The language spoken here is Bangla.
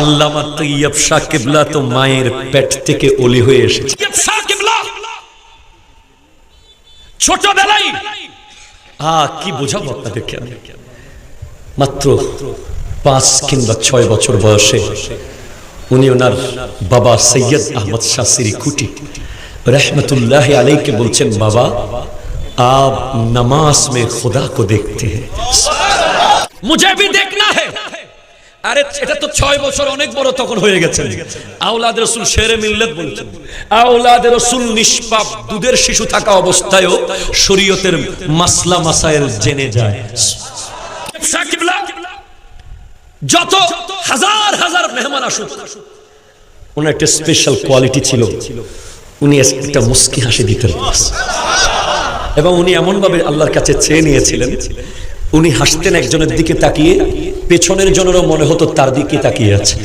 আল্লামা তৈয়ব শাহ কিবলা তো মায়ের পেট থেকে ওলি হয়ে এসেছে। শাহ কিবলা ছোটবেলায় কি বোঝাবো আপনাদেরকে, মাত্র 5 কিংবা 6 বছর বয়সে উনি ওনার বাবা সৈয়দ আহমদ শাহ সিরিকুটি रहमतुल्लाहि अलैहि के बोलছেন, बाबा आप नमाज में खुदा को देखते हैं, मुझे भी देखना है। আরে এটা তো 6 বছর অনেক বড় তখন হয়ে গেছে। আওলাদ রাসূল শেরে মিল্লাত বলছেন, আওলাদ রাসূল নিষ্পাপ দুধের শিশু থাকা অবস্থায়ও শরীয়তের মাসলা মাসাইল জেনে যায়। শাকিবলা যত হাজার হাজার মেহমান আসুক, ওনার একটা স্পেশাল কোয়ালিটি ছিল, উনি একটা মুস্কি হাসি দিতেন এবং উনি এমন ভাবে আল্লাহর কাছে চেয়ে নিয়েছিলেন, উনি হাসতেন একজনের দিকে তাকিয়ে, পেছনের জনেরও মনে হতো তার দিকে তাকিয়ে আছে।